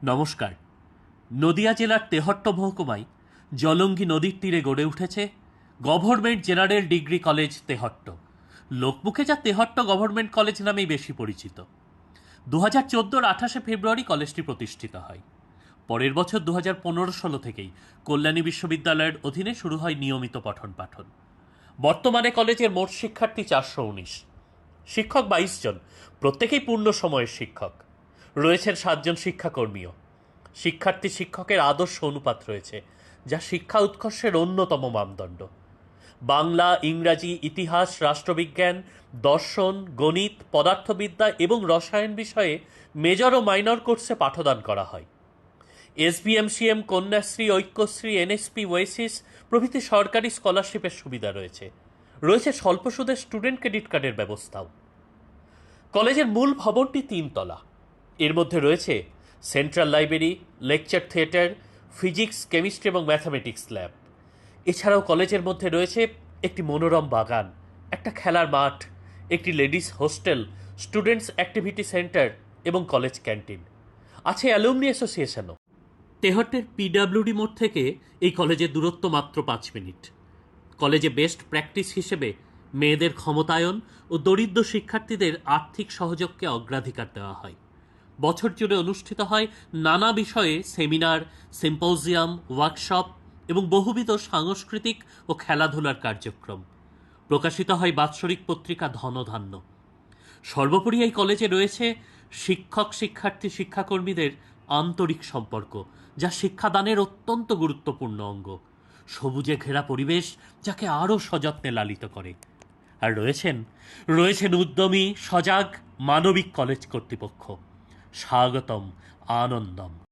নমস্কার। নদিয়া জেলার তেহট্ট মহকুমায় জলঙ্গি নদীর তীরে গড়ে উঠেছে government general degree college Tehatta. লোকমুখে যা তেহট্ট গভর্নমেন্ট কলেজ নামেই বেশি পরিচিত। 2014-র 28শে ফেব্রুয়ারি কলেজটি প্রতিষ্ঠিত হয়। পরের বছর 2015-16 থেকেই কল্যাণী বিশ্ববিদ্যালয়ের অধীনে শুরু হয় নিয়মিত পঠন পাঠন। বর্তমানে কলেজের মোট শিক্ষার্থী 419, শিক্ষক 22 জন, প্রত্যেকেই পূর্ণ সময়ের শিক্ষক। রয়েছেন 7 জন শিক্ষাকর্মীও। শিক্ষার্থী শিক্ষকের আদর্শ অনুপাত রয়েছে, যা শিক্ষা উৎকর্ষের অন্যতম মানদণ্ড। বাংলা, ইংরাজি, ইতিহাস, রাষ্ট্রবিজ্ঞান, দর্শন, গণিত, পদার্থবিদ্যা এবং রসায়ন বিষয়ে মেজর ও মাইনর কোর্সে পাঠদান করা হয়। SBMCM, Kanyashree, Aikyashree, NSP, Oasis প্রভৃতি সরকারি স্কলারশিপের সুবিধা রয়েছে। রয়েছে স্বল্প সুদের স্টুডেন্ট ক্রেডিট কার্ডের ব্যবস্থাও। কলেজের মূল ভবনটি 3 তলা। এর মধ্যে রয়েছে central library, lecture theatre, physics, chemistry এবং ম্যাথামেটিক্স ল্যাব। এছাড়াও কলেজের মধ্যে রয়েছে একটি মনোরম বাগান, একটা খেলার মাঠ, একটি ladies hostel, students activity centre এবং কলেজ ক্যান্টিন। আছে অ্যালুমনি অ্যাসোসিয়েশনও। তেহট্টের PWD মোড় থেকে এই কলেজের দূরত্ব মাত্র 5 মিনিট। কলেজে বেস্ট প্র্যাকটিস হিসেবে মেয়েদের ক্ষমতায়ন ও দরিদ্র শিক্ষার্থীদের আর্থিক সহযোগকে অগ্রাধিকার দেওয়া হয়। বছর জুড়ে অনুষ্ঠিত হয় নানা বিষয়ে সেমিনার, সিম্পোজিয়াম, ওয়ার্কশপ এবং বহুবিধ সাংস্কৃতিক ও খেলাধুলার কার্যক্রম। প্রকাশিত হয় বাৎসরিক পত্রিকা ধনধান্য। সর্বোপরি এই কলেজে রয়েছে শিক্ষক শিক্ষার্থী শিক্ষাকর্মীদের আন্তরিক সম্পর্ক, যা শিক্ষাদানের অত্যন্ত গুরুত্বপূর্ণ অঙ্গ। সবুজে ঘেরা পরিবেশ, যাকে আরও সযত্নে লালিত করে। আর রয়েছেন উদ্যমী, সজাগ, মানবিক কলেজ কর্তৃপক্ষ। স্বাগতম, আনন্দম।